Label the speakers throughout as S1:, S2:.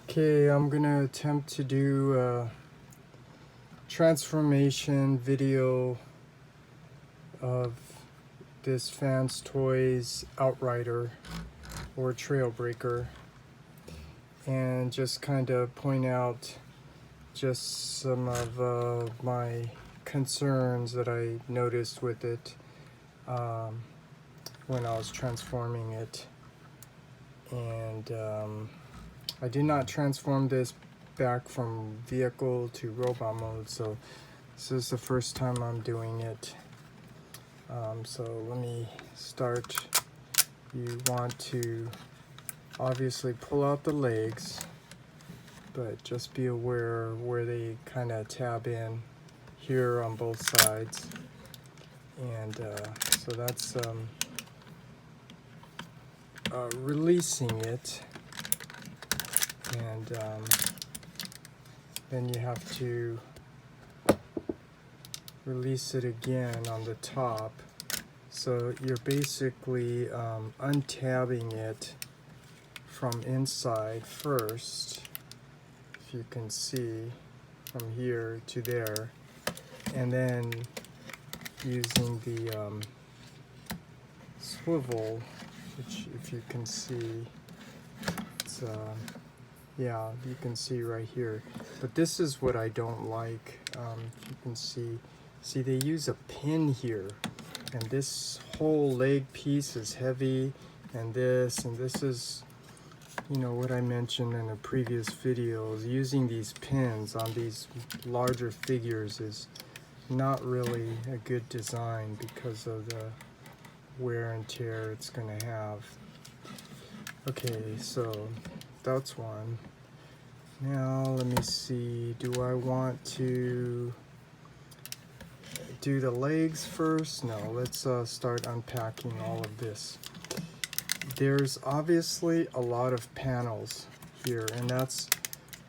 S1: Okay, I'm gonna attempt to do a transformation video of this Fans Toys Outrider or Trailbreaker, and just kind of point out just some of my concerns that I noticed with it when I was transforming it. And I did not transform this back from vehicle to robot mode, so this is the first time I'm doing it. So let me start. You want to obviously pull out the legs, but just be aware where they kind of tab in here on both sides. And so that's releasing it. And then you have to release it again on the top. So you're basically untabbing it from inside first, if you can see, from here to there, and then using the swivel, which if you can see, it's yeah, you can see right here. But this is what I don't like. If you can see they use a pin here, and this whole leg piece is heavy, and this is, you know, what I mentioned in a previous videos. Using these pins on these larger figures is not really a good design because of the wear and tear it's going to have. Okay, so that's one. Now let me see, do I want to do the legs first? No, let's start unpacking all of this. There's obviously a lot of panels here, and that's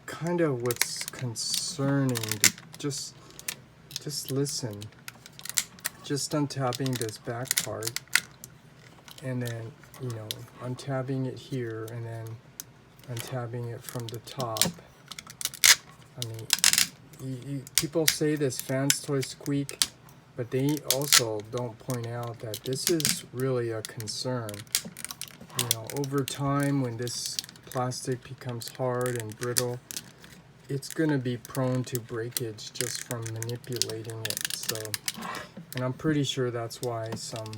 S1: kind of what's concerning. Just listen. Just untabbing this back part, and then, you know, untabbing it here, and then untabbing it from the top. I mean, people say this Fans Toy squeak, but they also don't point out that this is really a concern. You know, over time, when this plastic becomes hard and brittle, it's going to be prone to breakage just from manipulating it. So, and I'm pretty sure that's why some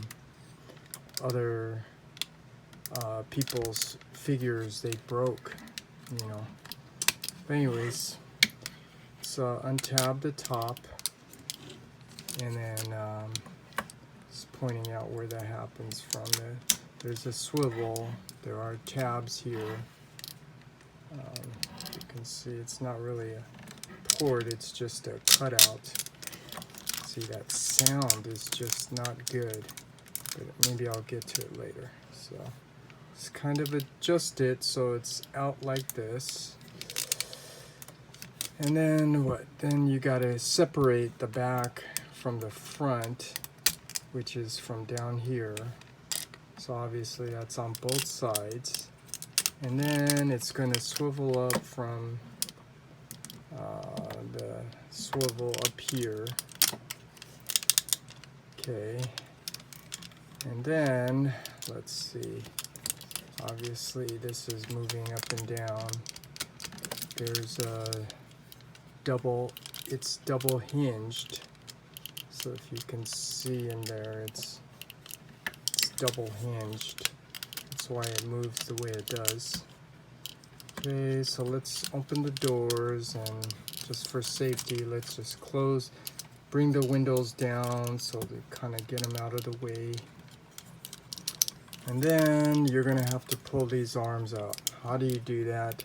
S1: other people's figures, they broke, you know. But anyways, so untab the top, and then just pointing out where that happens from. There's a swivel, there are tabs here. You can see it's not really a port, it's just a cutout. See, that sound is just not good, but maybe I'll get to it later. So just kind of adjust it so it's out like this. And then what? Then you gotta separate the back from the front, which is from down here. So obviously that's on both sides. And then it's gonna swivel up from the swivel up here. Okay. And then, let's see. Obviously this is moving up and down. There's a it's double hinged. So if you can see in there, it's double hinged. That's why it moves the way it does. Okay, so let's open the doors, and just for safety, let's just bring the windows down so to kind of get them out of the way. And then you're gonna have to pull these arms out. How do you do that?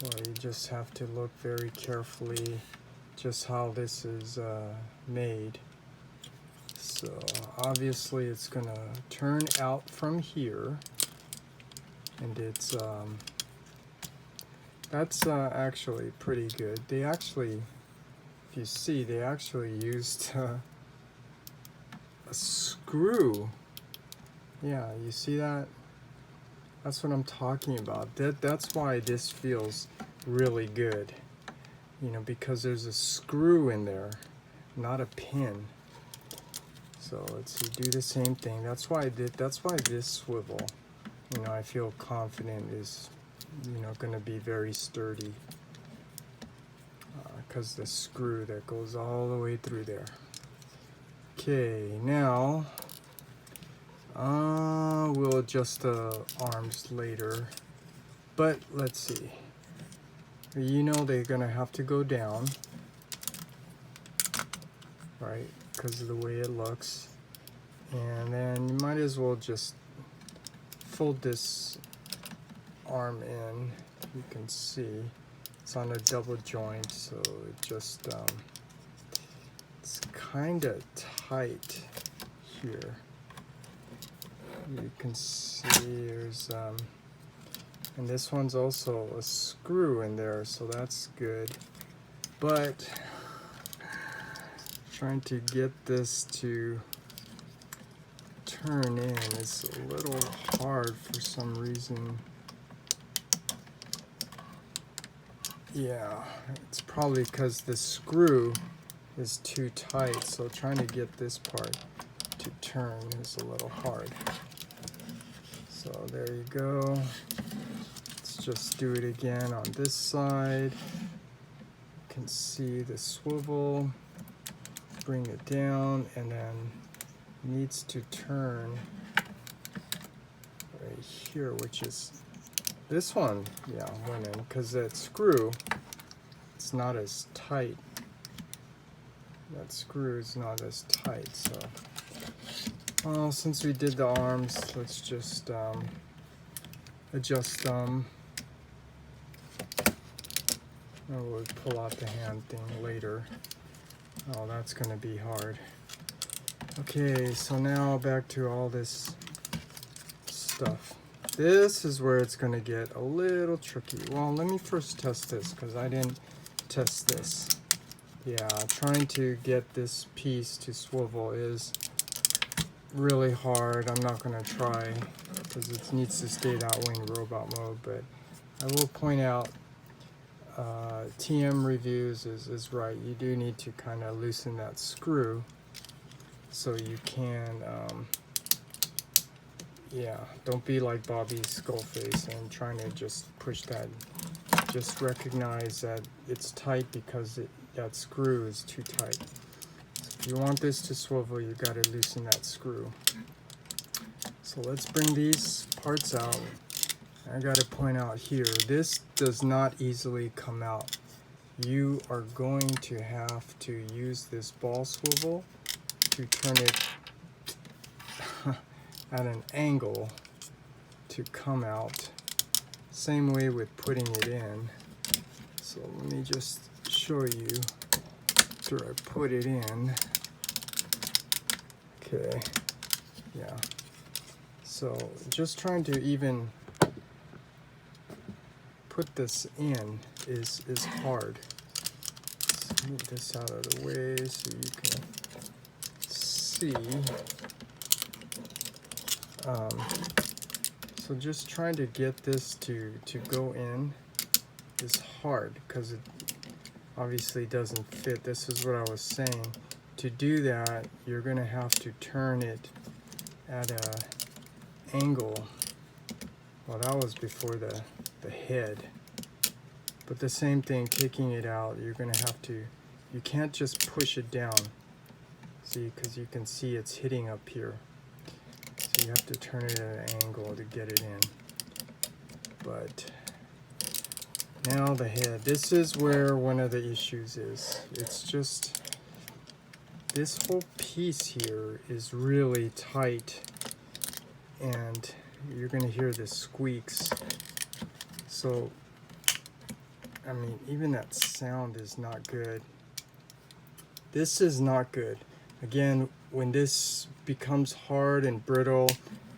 S1: Well, you just have to look very carefully just how this is made. So obviously it's gonna turn out from here, and it's that's actually pretty good. They actually, if you see, they actually used a screw. Yeah, you see that? That's what I'm talking about. That's why this feels really good, you know, because there's a screw in there, not a pin. So let's see, do the same thing. That's why this swivel, you know, I feel confident is, you know, going to be very sturdy, because the screw that goes all the way through there. Okay, now we'll adjust the arms later, but let's see. You know they're gonna have to go down, right? Because of the way it looks. And then you might as well just fold this arm in. You can see it's on a double joint, so it just it's kind of tight here. You can see there's and this one's also a screw in there, so that's good. But trying to get this to turn in is a little hard for some reason. Yeah, it's probably because the screw is too tight, so trying to get this part to turn is a little hard. So there you go. Let's just do it again on this side. You can see the swivel, bring it down, and then needs to turn right here, which is this one. Yeah, went in because that screw, it's not as tight. That screw is not as tight, so well, since we did the arms, let's just adjust them. And we'll pull out the hand thing later. Oh, that's gonna be hard. Okay, so now back to all this stuff. This is where it's gonna get a little tricky. Well, let me first test this because I didn't test this. Yeah, trying to get this piece to swivel is really hard. I'm not gonna try because it needs to stay that way in robot mode, but I will point out TM reviews is right. You do need to kind of loosen that screw so you can yeah, don't be like Bobby's skull face and trying to just push that. Just recognize that it's tight because that screw is too tight. So if you want this to swivel, you got to loosen that screw. So let's bring these parts out. I got to point out here, this does not easily come out. You are going to have to use this ball swivel to turn it at an angle to come out. Same way with putting it in. So let me just show you after I put it in. Okay, yeah. So just trying to even put this in is hard. Let's move this out of the way so you can see. So just trying to get this to go in is hard because it obviously doesn't fit. This is what I was saying. To do that, you're going to have to turn it at a angle. Well, that was before the head. But the same thing, taking it out, you're going to have to, you can't just push it down. See, because you can see it's hitting up here. So you have to turn it at an angle to get it in. But now the head. This is where one of the issues is. It's just, this whole piece here is really tight. And you're going to hear the squeaks. So, I mean, even that sound is not good. This is not good. Again, when this becomes hard and brittle,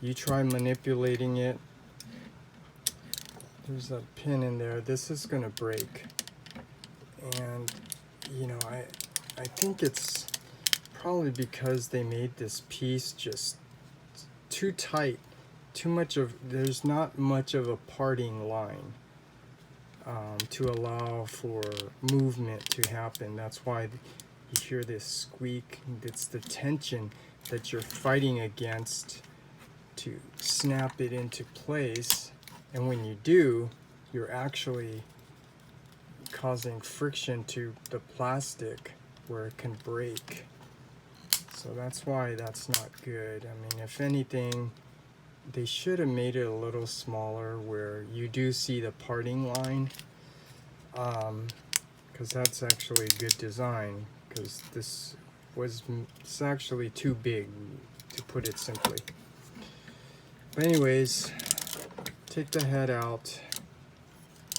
S1: you try manipulating it. There's a pin in there. This is going to break. And, you know, I think it's probably because they made this piece just too tight. Too much of, there's not much of a parting line. to allow for movement to happen. That's why you hear this squeak. It's the tension that you're fighting against to snap it into place, and when you do, you're actually causing friction to the plastic where it can break. So that's why that's not good. I mean, if anything, they should have made it a little smaller where you do see the parting line, because that's actually a good design, because it's actually too big, to put it simply. But anyways, take the head out,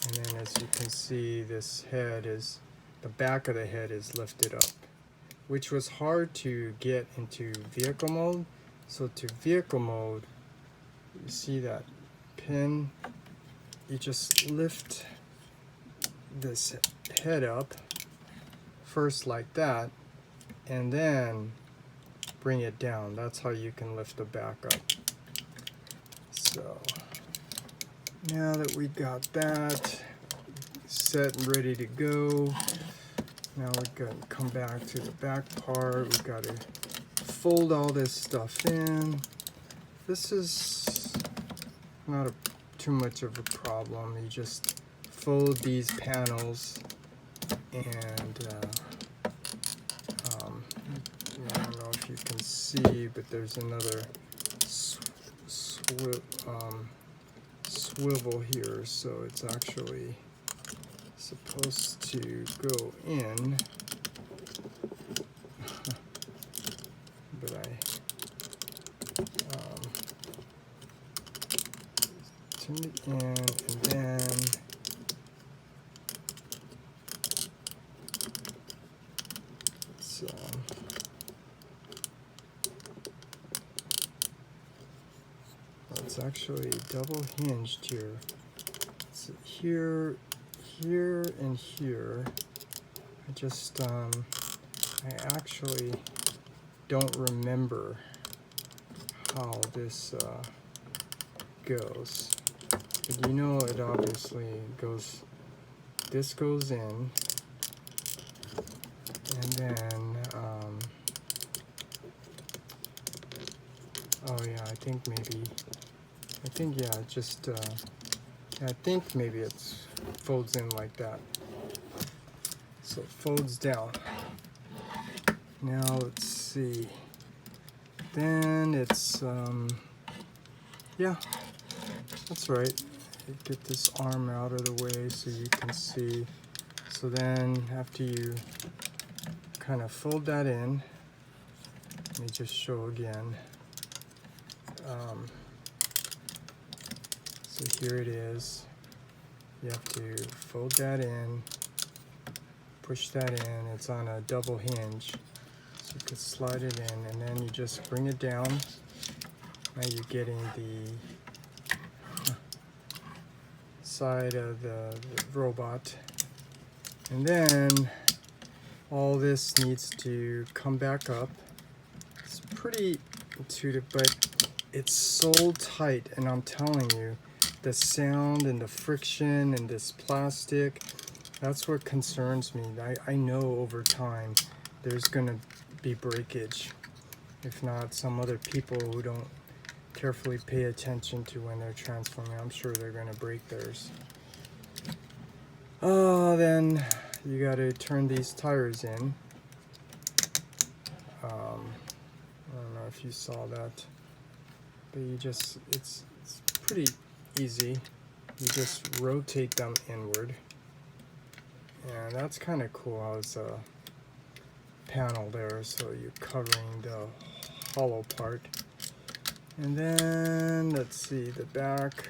S1: and then as you can see, this head is, the back of the head is lifted up, which was hard to get into vehicle mode. So to vehicle mode, you see that pin, you just lift this head up first like that, and then bring it down. That's how you can lift the back up. So now that we got that set and ready to go, now we've got to come back to the back part. We've got to fold all this stuff in. This is not too much of a problem. You just fold these panels, and I don't know if you can see, but there's another swivel here, so it's actually supposed to go in, but turn it in, and then it's actually double hinged here. So here, and here. I actually don't remember how this goes. But you know, it obviously goes, this goes in, and then, oh yeah, I think maybe it folds in like that. So it folds down. Now let's see. Then it's, yeah, that's right. Get this arm out of the way so you can see. So then after you kind of fold that in, let me just show again. So here it is. You have to fold that in, push that in. It's on a double hinge, so you could slide it in, and then you just bring it down. Now you're getting the side of the robot, and then all this needs to come back up. It's pretty intuitive, but it's so tight, and I'm telling you, the sound and the friction and this plastic, that's what concerns me. I know over time there's gonna be breakage. If not, some other people who don't carefully pay attention to when they're transforming, I'm sure they're gonna break theirs. Then you gotta turn these tires in. I don't know if you saw that, but you just, it's pretty easy. You just rotate them inward, and that's kind of cool how it's a panel there, so you're covering the hollow part. And then let's see the back.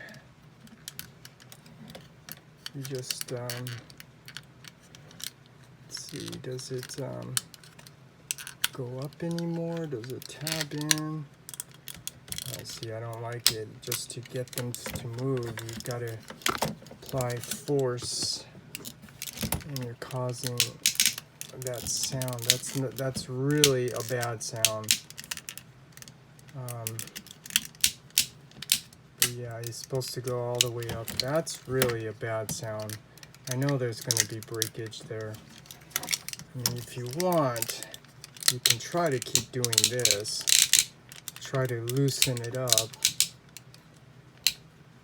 S1: You just let's see, does it go up anymore? Does it tab in? See, I don't like it. Just to get them to move, you've got to apply force, and you're causing that sound. That's really a bad sound. But yeah, you're supposed to go all the way up. That's really a bad sound. I know there's going to be breakage there. I mean, if you want, you can try to keep doing this. Try to loosen it up.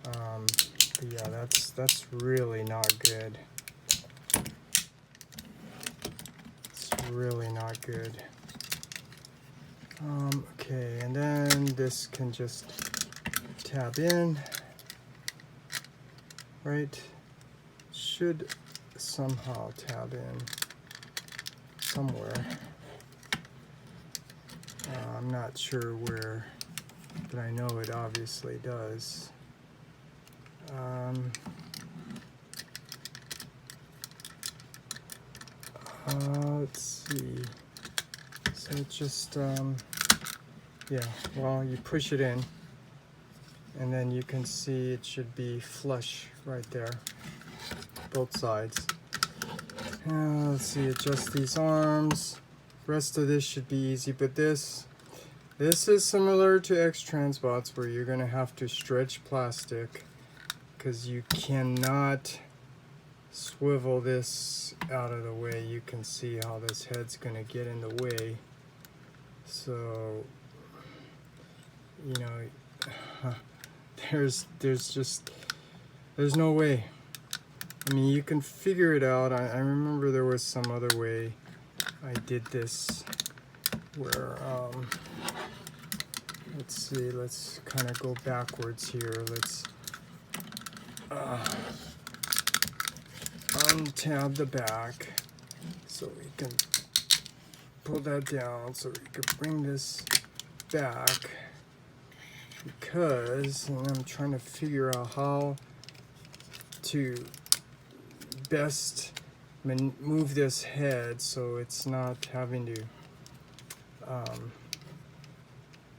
S1: But yeah, that's really not good. It's really not good. Okay, and then this can just tab in, right? Should somehow tab in somewhere. I'm not sure where, but I know it obviously does. Let's see. So it just, yeah, well, you push it in, and then you can see it should be flush right there, both sides. Let's see, adjust these arms. Rest of this should be easy, but this is similar to X-Transbots, where you're gonna have to stretch plastic because you cannot swivel this out of the way. You can see how this head's gonna get in the way. So, you know, there's no way. I mean, you can figure it out. I remember there was some other way I did this where, let's see, let's kind of go backwards here. Let's untab the back so we can pull that down so we can bring this back, because I'm trying to figure out how to best move this head so it's not having to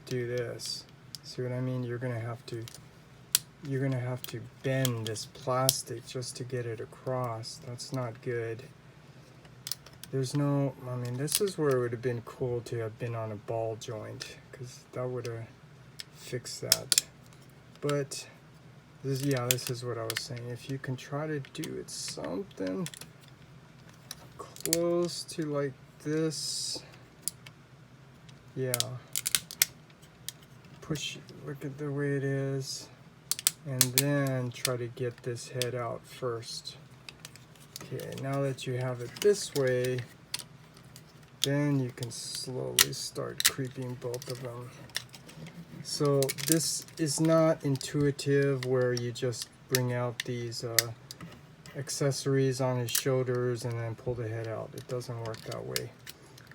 S1: do this. See what I mean? You're gonna have to bend this plastic just to get it across. That's not good. There's no, I mean, this is where it would have been cool to have been on a ball joint, because that would have fixed that. But this is what I was saying. If you can try to do it something close to like this, yeah. Push, look at the way it is, and then try to get this head out first. Okay, now that you have it this way, then you can slowly start creeping both of them. So this is not intuitive where you just bring out these accessories on his shoulders and then pull the head out. It doesn't work that way.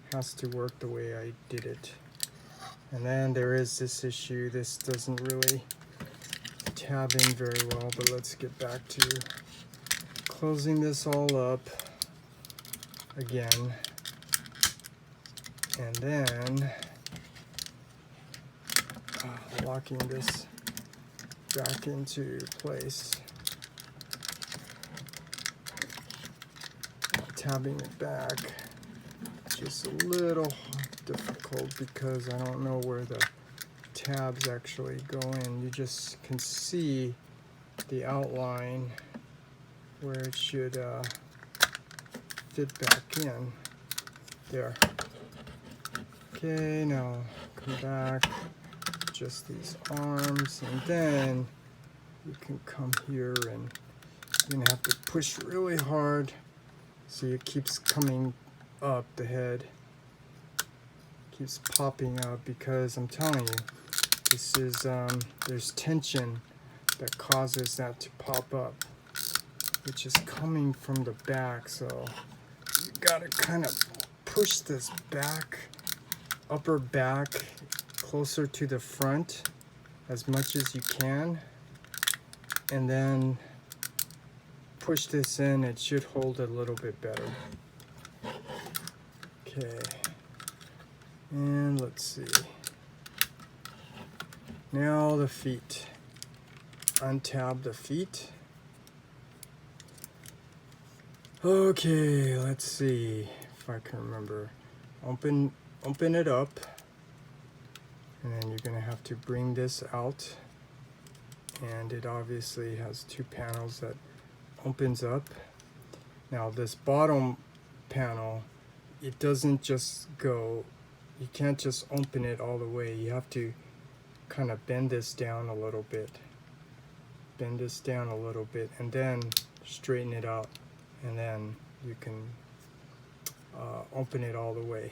S1: It has to work the way I did it. And then there is this issue. This doesn't really tab in very well, but let's get back to closing this all up again. And then locking this back into place. Tabbing it back. Just a little difficult because I don't know where the tabs actually go in. You just can see the outline where it should fit back in. There. Okay, now come back, adjust these arms, and then you can come here and you're gonna have to push really hard so it keeps coming up, the head keeps popping up, because I'm telling you, this is there's tension that causes that to pop up, which is coming from the back. So you gotta kind of push this back, upper back, closer to the front as much as you can, and then push this in. It should hold a little bit better. Okay, and let's see. Now the feet. Untab the feet. Okay, let's see if I can remember. Open it up, and then you're gonna have to bring this out, and it obviously has two panels that opens up. Now this bottom panel, it doesn't just go, you can't just open it all the way. You have to kind of bend this down a little bit. Bend this down a little bit and then straighten it out, and then you can open it all the way.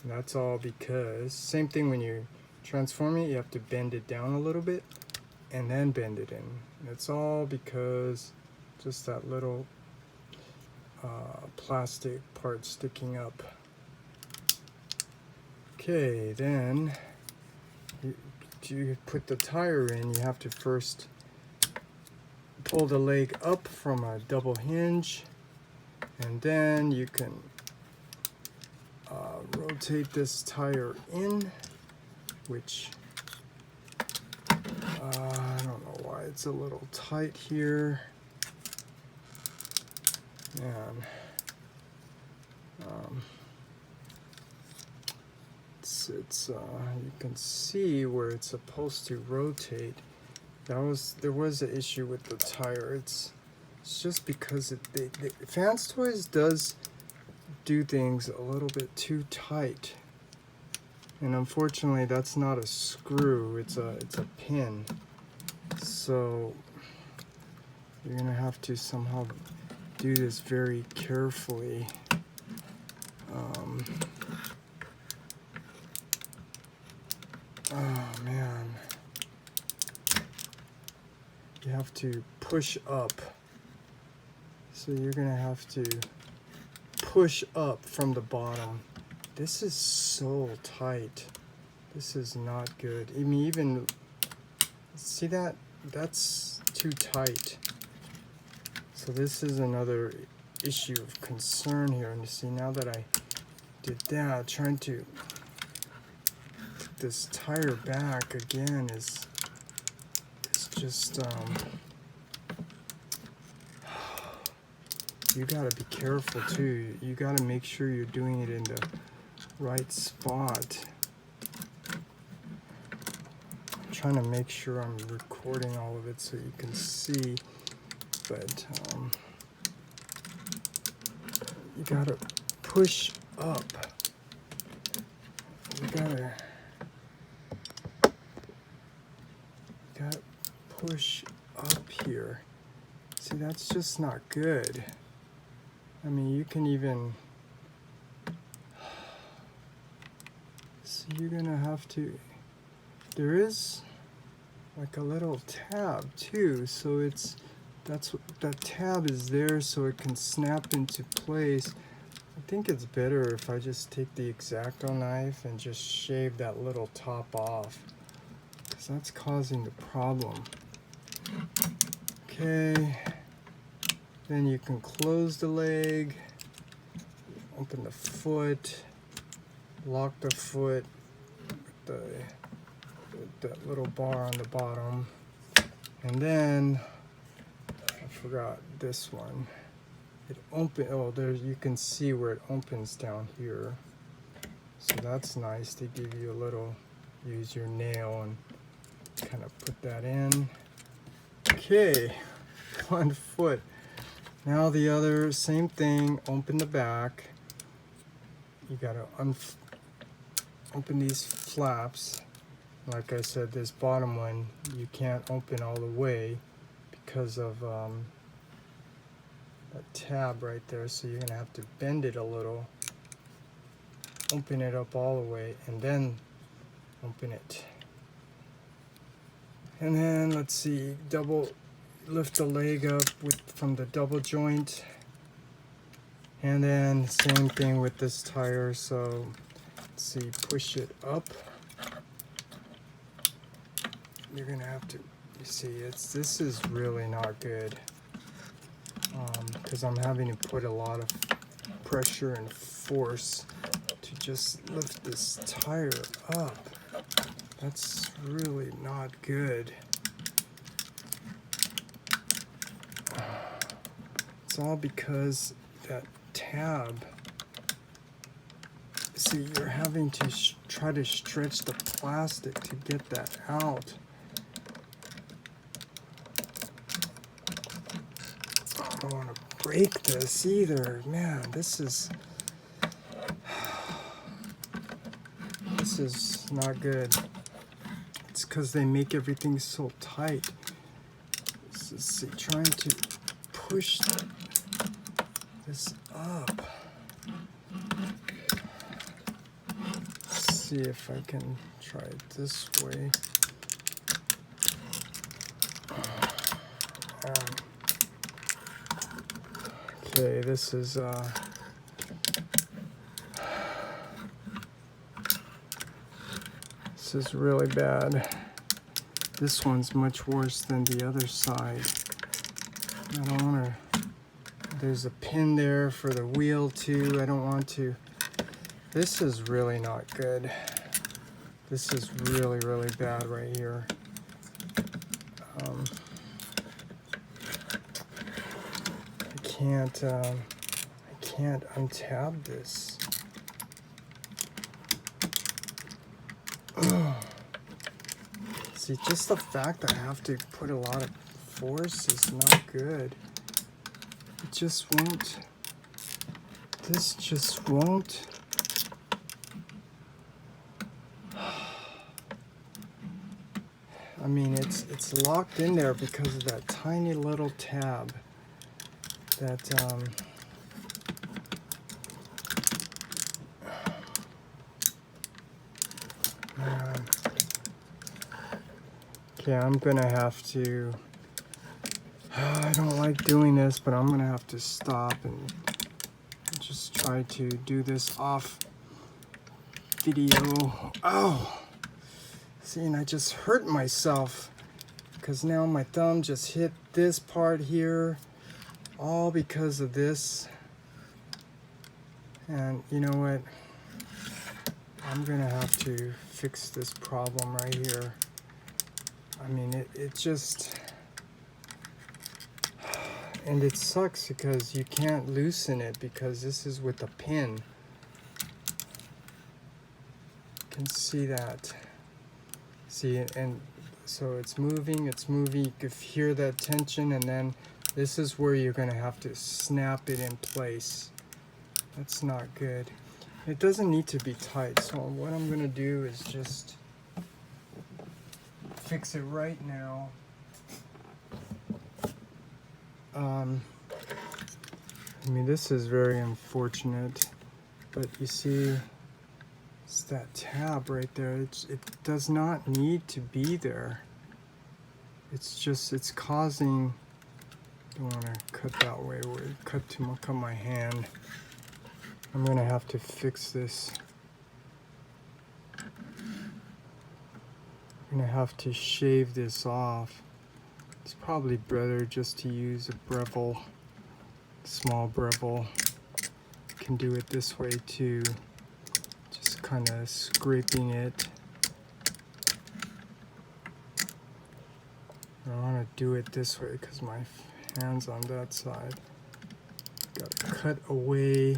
S1: And that's all because, same thing when you're transforming it, you have to bend it down a little bit and then bend it in. It's all because just that little plastic part sticking up. Okay, then you put the tire in, you have to first pull the leg up from a double hinge, and then you can rotate this tire in, which I don't know why it's a little tight here. And you can see where it's supposed to rotate. There was an issue with the tire. It's just because Fans Toys does do things a little bit too tight, and unfortunately that's not a screw, it's a pin. So you're gonna have to somehow do this very carefully. Oh man, you have to push up. So you're gonna have to push up from the bottom. This is so tight. This is not good. I mean, even see that? That's too tight. So this is another issue of concern here. And you see, now that I did that, trying to put this tire back again is just you gotta be careful too. You gotta make sure you're doing it in the right spot. I'm trying to make sure I'm recording all of it so you can see, but you gotta push up. You gotta push up here. See, that's just not good. I mean, you can even, so you're gonna have to, there is like a little tab too, so that tab is there so it can snap into place. I think it's better if I just take the X-Acto knife and just shave that little top off, because that's causing the problem. Okay. Then you can close the leg, open the foot, lock the foot with that little bar on the bottom, and then I forgot this one. There you can see where it opens down here. So that's nice. They give you a little, use your nail and kind of put that in. Okay, one foot. Now the other, same thing, open the back. You gotta open these flaps. Like I said, this bottom one, you can't open all the way because of that tab right there. So you're gonna have to bend it a little, open it up all the way, and then open it. And then let's see, lift the leg up from the double joint, and then same thing with this tire. So let's see, push it up. You're gonna have to, you see, this is really not good, because I'm having to put a lot of pressure and force to just lift this tire up. That's really not good. It's all because that tab, see, you're having to try to stretch the plastic to get that out. I don't want to break this either. Man, this is not good. It's because they make everything so tight. Let's see, trying to push this up. Let's see if I can try it this way. Okay, this is really bad. This one's much worse than the other side. I don't want to. There's a pin there for the wheel too. I don't want to. This is really not good. This is really, really bad right here. I can't untab this. See, just the fact that I have to put a lot of force is not good. It just won't. This just won't. I mean, it's locked in there because of that tiny little tab. That okay, I'm gonna have to. I don't like doing this, but I'm gonna have to stop and just try to do this off video. Oh, see, and I just hurt myself because now my thumb just hit this part here. All because of this. And you know what? I'm gonna have to fix this problem right here. I mean, it just, and it sucks because you can't loosen it because this is with a pin. You can see that. See, and so it's moving, you can hear that tension, and then this is where you're going to have to snap it in place. That's not good. It doesn't need to be tight, so what I'm going to do is just fix it right now. I mean, this is very unfortunate, but you see, it's that tab right there. It does not need to be there. It's just, it's causing. I don't want to cut that way where it cut my hand. I'm gonna have to fix this. I'm gonna have to shave this off. It's probably better just to use a Breville, small Breville. Can do it this way too. Just kind of scraping it. I want to do it this way because my hands on that side. Gotta cut away,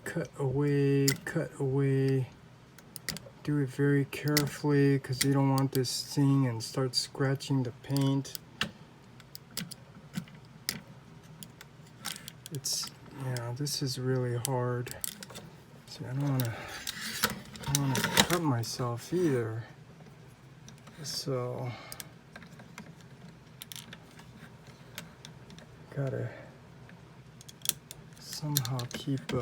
S1: cut away, cut away. Do it very carefully because you don't want this thing and start scratching the paint. It's, yeah, this is really hard. See, I don't want to cut myself either. So gotta somehow keep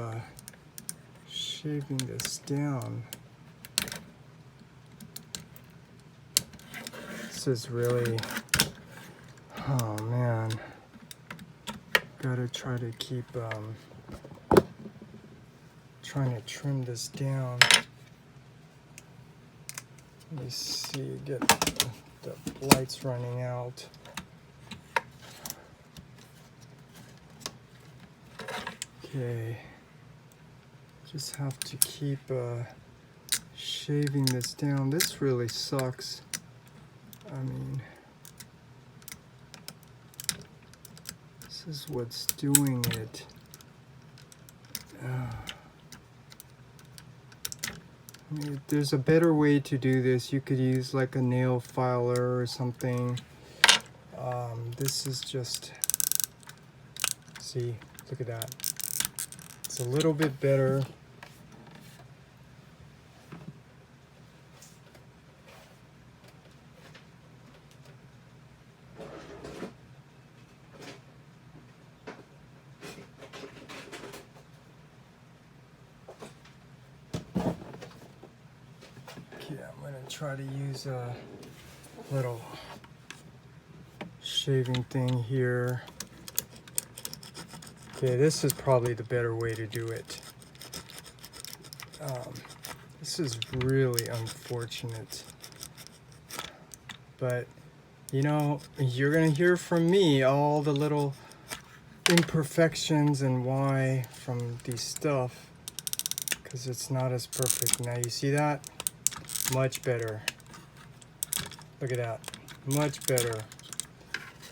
S1: shaving this down. This is really, oh man, gotta try to keep trying to trim this down. Let me see, get the lights running out. Okay, just have to keep shaving this down. This really sucks. I mean, this is what's doing it. I mean, there's a better way to do this. You could use like a nail filer or something. This is just See, look at that. It's a little bit better. Okay, I'm gonna try to use a little shaving thing here. Okay, this is probably the better way to do it. This is really unfortunate. But, you know, you're gonna hear from me all the little imperfections and why from these stuff, because it's not as perfect. Now you see that? Much better. Look at that. Much better.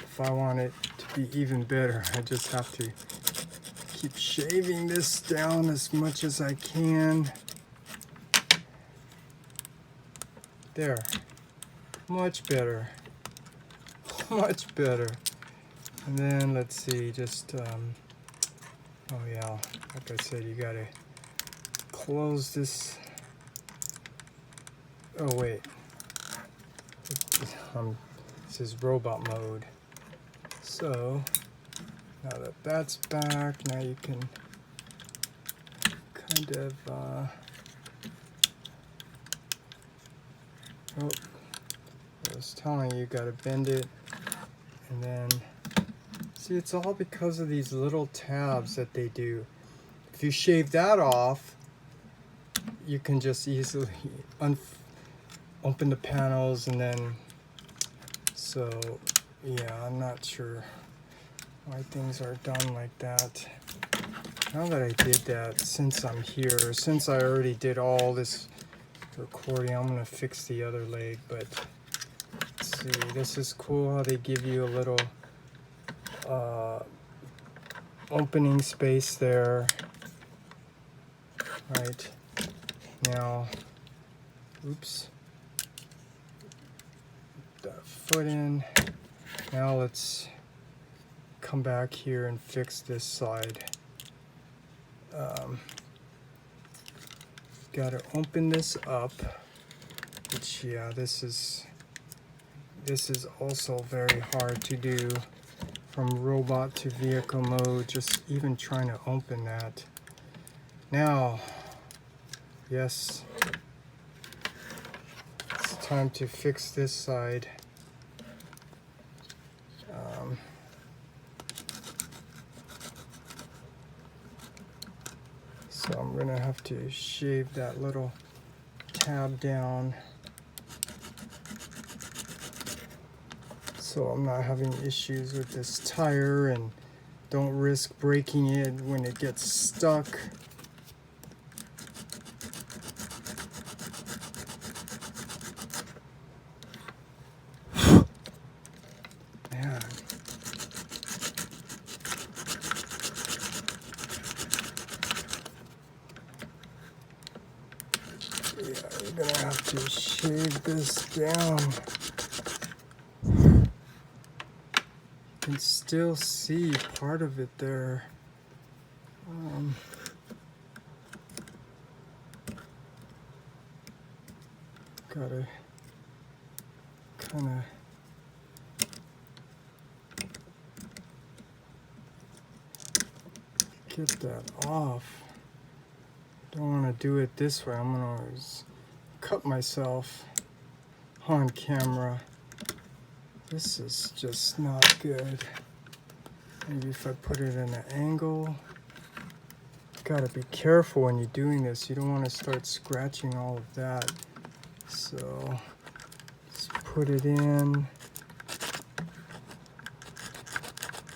S1: If I want it to be even better, I just have to keep shaving this down as much as I can. There. Much better. Much better. And then let's see, just oh yeah, like I said, you gotta close this. Oh wait, this is robot mode. So now that that's back, now you can kind of oh, I was telling you, gotta bend it, and then see, it's all because of these little tabs that they do. If you shave that off, you can just easily open the panels, and then, so yeah, I'm not sure why things are done like that. Now that I did that, since I'm here, since I already did all this recording, I'm gonna fix the other leg. But let's see, this is cool how they give you a little opening space there. Right now, oops, that foot in. Now let's come back here and fix this side. Got to open this up, which, yeah, this is also very hard to do from robot to vehicle mode, just even trying to open that. Now, yes, it's time to fix this side. So I'm gonna have to shave that little tab down so I'm not having issues with this tire and don't risk breaking it when it gets stuck. Man. Yeah, you're gonna have to shave this down. You can still see part of it there. Gotta kind of get that off. Don't want to do it this way. I'm gonna always cut myself on camera. This is just not good. Maybe if I put it in an angle. Gotta be careful when you're doing this. You don't want to start scratching all of that. So let's put it in.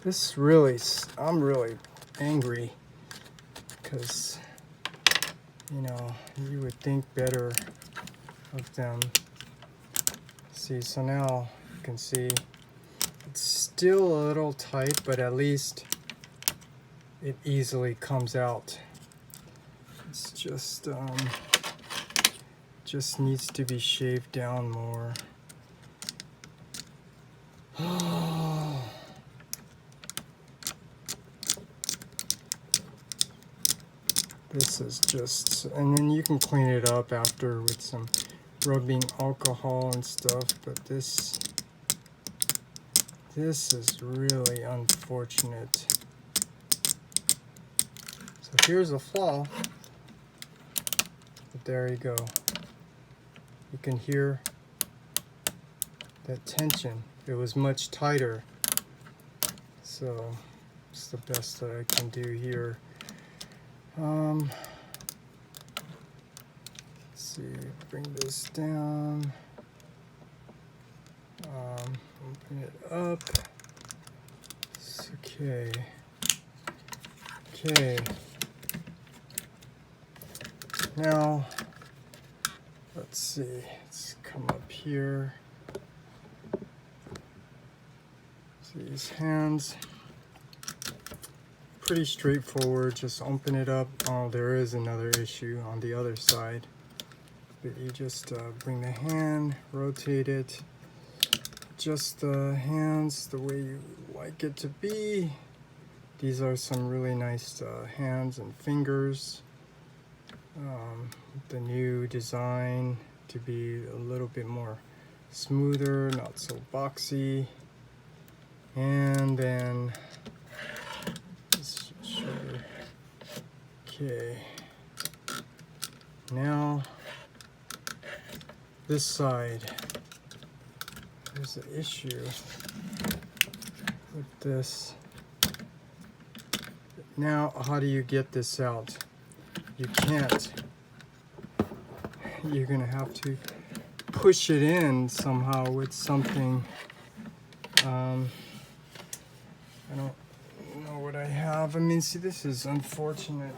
S1: This really, I'm really angry because, you know, you would think better of them. See, so now you can see it's still a little tight, but at least it easily comes out. It's just needs to be shaved down more. This is just, and then you can clean it up after with some rubbing alcohol and stuff, but this is really unfortunate. So here's a flaw, but there you go. You can hear that tension. It was much tighter, so it's the best that I can do here. Let's see, bring this down, open it up. It's okay. Now, let's see, let's come up here. See these hands. Pretty straightforward, just open it up. Oh, there is another issue on the other side. But you just bring the hand, rotate it, adjust the hands the way you like it to be. These are some really nice hands and fingers. The new design to be a little bit more smoother, not so boxy. And then shoulder. Okay. Now this side. There's an issue with this. Now, how do you get this out? You can't. You're gonna have to push it in somehow with something. I don't know what I have. I mean, see, this is unfortunate.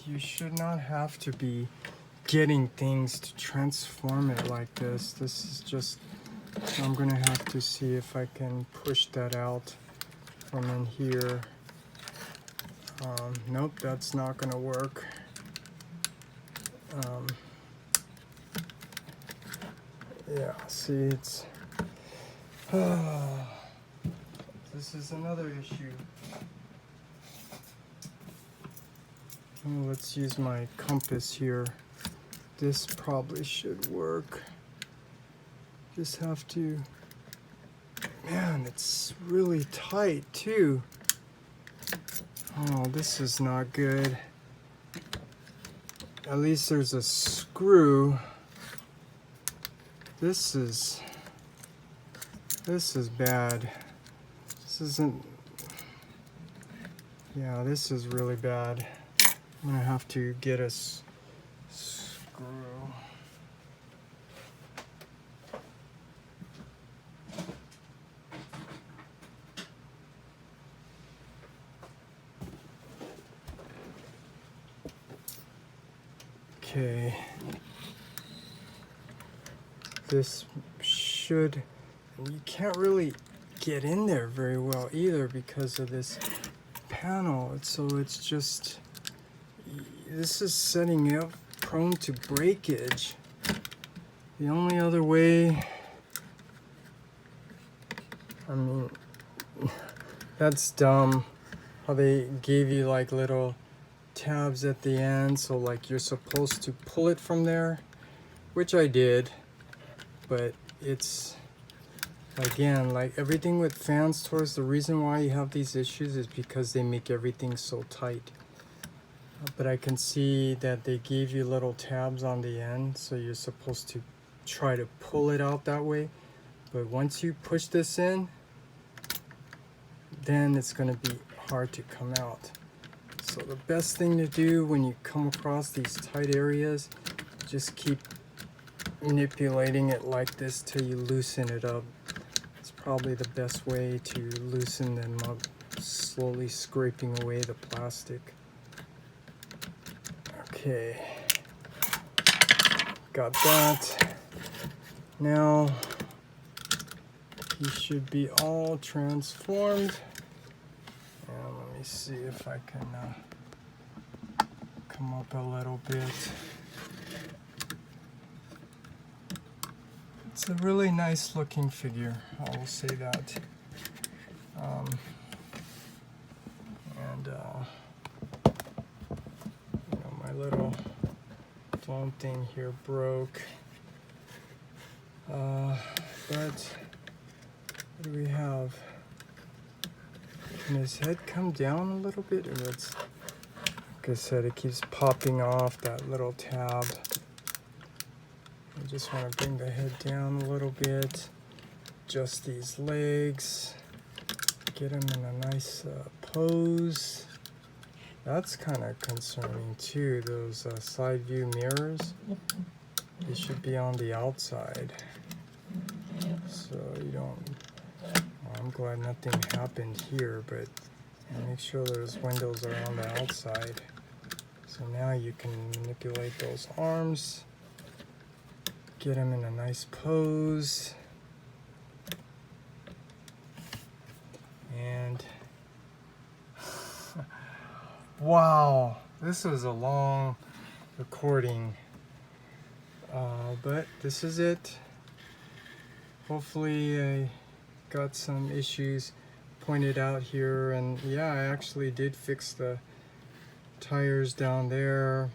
S1: You should not have to be getting things to transform it like this. This is just, I'm gonna have to see if I can push that out from in here. Nope, that's not gonna work. Yeah, see, it's, this is another issue. Let's use my compass here. This probably should work. Just have to, man, it's really tight too. Oh, this is not good. At least there's a screw. This is bad. This isn't, yeah, this is really bad. I'm gonna have to get a screw. Okay. This should, you can't really get in there very well either because of this panel. So it's just, this is setting you up prone to breakage. The only other way, I mean, that's dumb how they gave you like little tabs at the end, so like you're supposed to pull it from there, which I did, but it's, again, like everything with fans towards, the reason why you have these issues is because they make everything so tight. But I can see that they gave you little tabs on the end, so you're supposed to try to pull it out that way. But once you push this in, then it's going to be hard to come out. So the best thing to do when you come across these tight areas, just keep manipulating it like this till you loosen it up. It's probably the best way to loosen them up, slowly scraping away the plastic. Okay, got that. Now you should be all transformed. And let me see if I can come up a little bit. It's a really nice looking figure, I will say that. And you know, my little dome thing here broke. But what do we have? Can his head come down a little bit? Or it's, like I said, it keeps popping off that little tab. I just want to bring the head down a little bit. Adjust these legs. Get him in a nice pose. That's kind of concerning too, those side view mirrors. They should be on the outside. So you don't, well, I'm glad nothing happened here, but make sure those windows are on the outside. So now you can manipulate those arms. Get him in a nice pose. And wow, this was a long recording, but this is it. Hopefully I got some issues pointed out here, and yeah, I actually did fix the tires down there,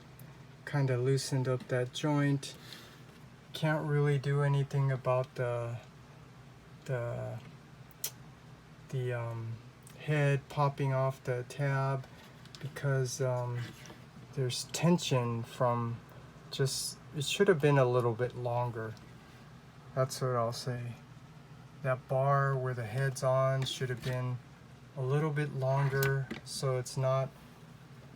S1: kind of loosened up that joint. Can't really do anything about the head popping off the tab, because there's tension from just, it should have been a little bit longer. That's what I'll say. That bar where the head's on should have been a little bit longer, so it's not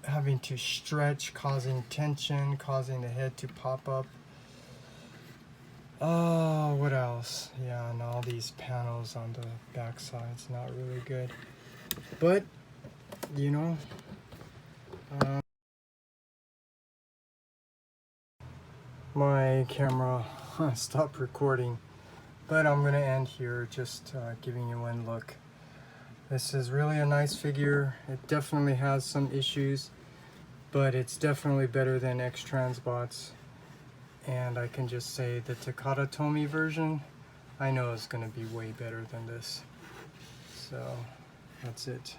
S1: having to stretch, causing tension, causing the head to pop up. Oh, what else? Yeah, and all these panels on the back side's not really good. But, you know, my camera stopped recording. But I'm gonna end here, just giving you one look. This is really a nice figure. It definitely has some issues, but it's definitely better than X-Transbots. And I can just say the Takata Tomy version, I know is gonna be way better than this. So that's it.